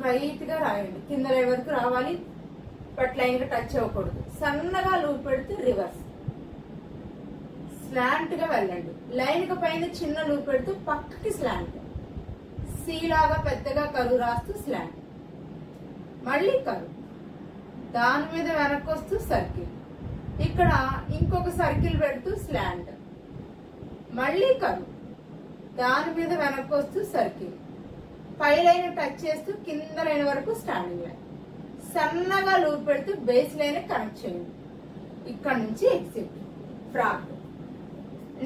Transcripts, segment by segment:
Straight గా రాయండి. కింద లైన్ వరకు రావాలి, బట్ లైన్ గా టచ్ అవ్వకూడదు. సన్నగా లూప్ పెడితే రివర్స్, స్లాంట్ గా వెళ్ళండి. లైన్ కి పైన చిన్న లూప్ పెడుతూ పక్కకి స్లాంట్, సి లాగా పెద్దగా కరువు రాస్తూ స్లాంట్, మళ్ళీ కరువు, దాని మీద వెనక్కి వస్తూ సర్కిల్, ఇక్కడ ఇంకొక సర్కిల్ పెడుతూ స్లాంట్, మళ్ళీ కరువు, దాని మీద వెనక్కి వస్తూ సర్కిల్, పై లైన్ టచ్ చేస్తూ కింద లైన్ వరకు స్టాండింగ్ లైన్, సన్నగా లూప్ పెడుతూ బేస్ లైన్ కనెక్ట్ చేయండి. ఇక్కడ నుంచి ఎగ్జిట్ ఫ్రాక్.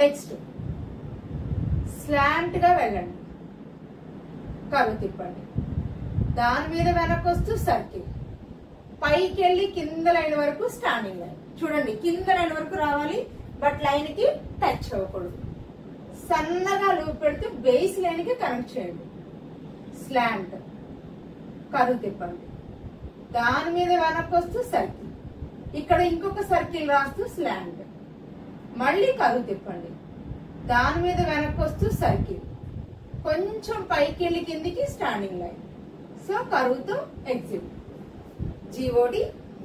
నెక్స్ట్ స్లాంట్ గా వెళ్ళండి, కరువు తిప్పండి, దాని మీద వెనక్కి వస్తూ సర్కిల్, పైకి వెళ్ళి కింద లైన్ వరకు స్టాండింగ్ లైన్. చూడండి, కింద లైన్ వరకు రావాలి, బట్ లైన్ కి టచ్ అవ్వకూడదు. సన్నగా లూప్ పెడితే బేస్ లైన్ కి కనెక్ట్ చేయండి. స్లాంట్, కరువు తిప్పండి, దాని మీద వెనక్కి వస్తూ సర్కిల్, ఇక్కడ ఇంకొక సర్కిల్ రాస్తూ స్లాంట్, మళ్ళీ కరువు తిప్పండి, దాని మీద వెనక్కి వస్తూ సర్కిల్, కొంచెం పైకి వెళ్ళి కిందికి స్టాండింగ్ లైన్. సో కరువుతో ఎగ్జిట్. GOD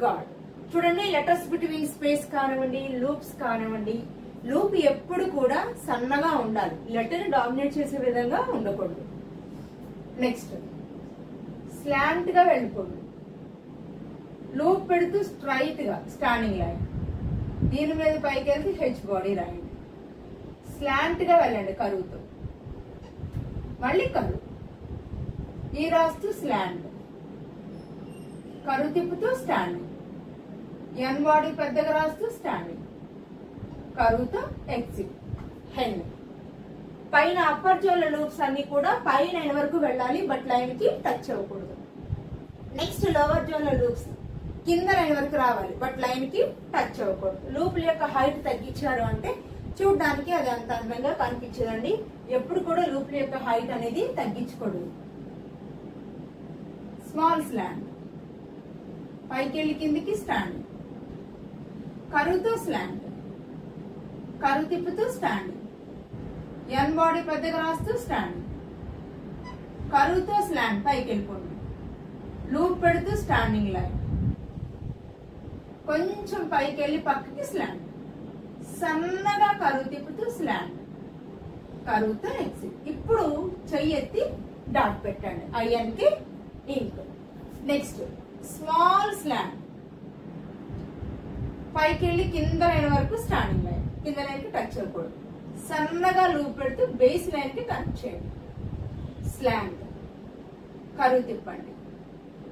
God. చూడండి, లెటర్స్ బిట్వీన్ స్పేస్ కానివ్వండి, లూప్స్ కానివ్వండి, లూప్ ఎప్పుడు కూడా సన్నగా ఉండాలి, లెటర్ డామినేట్ చేసే విధంగా ఉండకూడదు. నెక్స్ట్ స్లాంట్ గా వెళ్ళిపోండి, లూప్ పెడుతూ స్ట్రైట్ గా స్టాండింగ్ లైన్, దీని మీద పైకి వెళ్తే హెచ్ బాడీ రాయండి. స్లాంట్ గా వెళ్ళండి కరువుతో, మళ్ళీ కరువు, ఈ రాస్తూ స్లాంట్, కరువు తిప్పుతూ స్టాండింగ్, ఎన్ బాడీ పెద్దగా రాస్తూ స్టాండింగ్, కరువుతో ఎగ్జిట్. హెన్. పైన అప్పర్ జోన్ల లూప్స్ అన్ని కూడా పై లైన్ వరకు వెళ్ళాలి, బట్ లైన్ కి టచ్ అవ్వకూడదు. నెక్స్ట్ లోవర్ జోన్ల లూప్స్ కింద లైన్ వరకు రావాలి, బట్ లైన్ కి టచ్ అవ్వకూడదు. లూప్ల యొక్క హైట్ తగ్గించారు అంటే చూడడానికి అది అంత అందంగా కనిపించదండి. ఎప్పుడు కూడా లూప్ల యొక్క హైట్ అనేది తగ్గించకూడదు. స్మాల్ స్లాంట్, పైకి వెళ్ళి కిందికి స్టాండ్, కరువుతో స్లాంట్, కరువు తిప్పుతూ స్టాండ్, ఎన్ బాడీ పెద్దగా రాస్తూ స్టాండ్, కరువుతో స్లాంట్, పైకి వెళ్ళిపోండి, లూప్ పెడుతూ స్టాండింగ్ లైన్, కొంచెం పైకి వెళ్ళి పక్కకి స్లాంట్, సన్నగా కరువు తిప్పుతూ స్లాంట్, కరువుతో ఎగ్జిట్. ఇప్పుడు చెయ్యి ఎత్తి డాట్ పెట్టండి, ఐఎన్ కి ఇంక్. నెక్స్ట్ స్మాల్ స్లాంట్, పైకి వెళ్ళి కింద లైన్ వరకు స్టాండింగ్ లైన్, కింద లైన్ కి టచ్ అవ్వకూడదు. సన్నగా లూప్ పెడుతూ బేస్ లైన్ కి కనెక్ట్ చేయండి. స్లాంట్, కరువు తిప్పండి,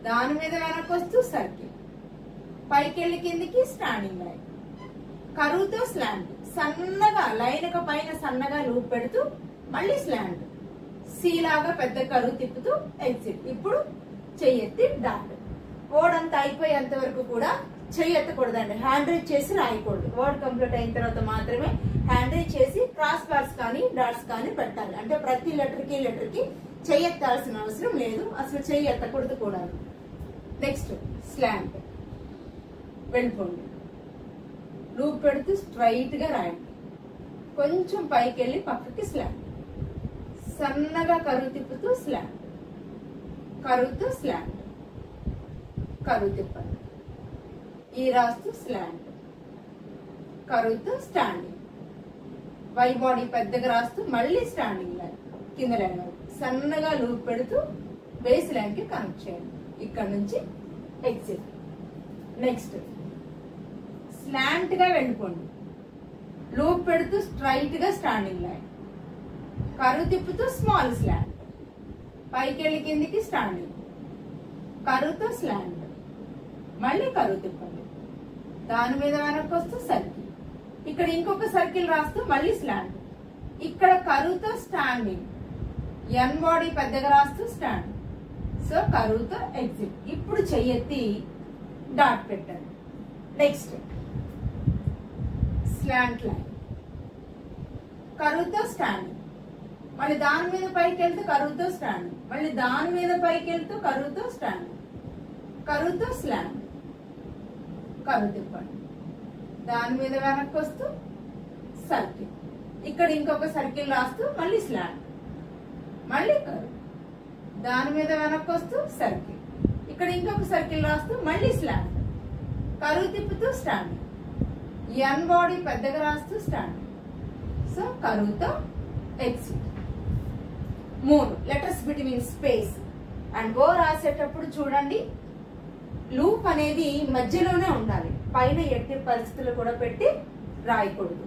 దాని మీద వెనక్కి వస్తూ సర్కిల్, పైకి వెళ్ళి కిందికి స్టాండింగ్ లైన్, కరువుతో స్లాంట్, సన్నగా లైన్ పైన సన్నగా లూప్ పెడుతూ మళ్ళీ స్లాంట్, సి లాగా పెద్ద కరువు తిప్పుతూ ఎగ్జిట్. ఇప్పుడు చెయ్యెత్తి డాట్. వర్డ్ అంతా అయిపోయేంత వరకు కూడా చెయ్యెత్తకూడదండి, హ్యాండ్ రైట్ చేసి రాయకూడదు. వర్డ్ కంప్లీట్ అయిన తర్వాత మాత్రమే హ్యాండ్ రైట్ చేసి క్రాస్ బార్స్ కానీ డాట్స్ కానీ పెట్టాలి. అంటే ప్రతి లెటర్ కి చెయ్యెత్తాల్సిన అవసరం లేదు, అసలు చెయ్యెత్తకూడదు కూడా. నెక్స్ట్ స్లాంట్, వెళ్ళిపోండి, లూప్ పెడుతూ స్ట్రైట్ గా రాయండి, కొంచెం పైకి వెళ్ళి పక్కకి స్లాంట్, సన్నగా కరువు తిప్పుతూ స్లాంట్, కరువుతో స్లాంట్, కరువు తిప్పండి, ఈ రాస్తూ స్లాంట్, కరువుతో స్టాండింగ్, వై బాడీ పెద్దగా రాస్తూ మళ్ళీ స్టాండింగ్ లైన్, కింద లైన్ వరకు సన్నగా లూప్ పెడుతూ బేస్ లైన్ కి కనెక్ట్ చేయండి. ఇక్కడ నుంచి ఎగ్జిట్. నెక్స్ట్ స్లాంట్ గా వెళ్ళిపోండి, లూప్ పెడుతూ స్ట్రైట్ గా స్టాండింగ్ లైన్, కరువు తిప్పుతూ స్మాల్ స్లాంట్, పైకి వెళ్ళి కిందికి స్టాండింగ్, కరువుతో స్లాంట్, మళ్ళీ కరువు తిప్పండి, దాని మీద వెనక్కి వస్తూ సర్కిల్, ఇక్కడ ఇంకొక సర్కిల్ రాస్తూ మళ్ళీ స్లాంట్, ఇక్కడ కరువుతో స్టాండింగ్, ఎన్ బాడీ పెద్దగా రాస్తూ స్టాండ్, సో కరువుతో ఎగ్జిట్. ఇప్పుడు చెయ్యెత్తి డాట్ పెట్టండి. నెక్స్ట్ స్లాంట్ లైన్, కరువుతో స్టాండింగ్, మళ్ళీ దాని మీద పైకి వెళ్తూ కరువుతో స్టాండింగ్, మళ్ళీ దాని మీద పైకి వెళ్తూ కరువుతో స్టాండింగ్, కరువుతో స్లాంట్, కరువు తిప్పండి, దాని మీద వెనక్కి వస్తూ సర్కిల్, ఇక్కడ ఇంకొక సర్కిల్ రాస్తూ మళ్ళీ స్లాంట్, మళ్ళీ కరువు, దాని మీద వెనక్కి వస్తూ సర్కిల్, ఇక్కడ ఇంకొక సర్కిల్ రాస్తూ మళ్ళీ స్లాంట్, కరువు తిప్పుతూ స్టాండ్, ఎన్ బాడీ పెద్దగా రాస్తూ స్టాండ్. సో కరువుతో exit. 3 letters between space and O రాసేటప్పుడు చూడండి, లూప్ అనేది మధ్యలోనే ఉండాలి, పైన ఎట్టి పరిస్థితులు కూడా పెట్టి రాయకూడదు.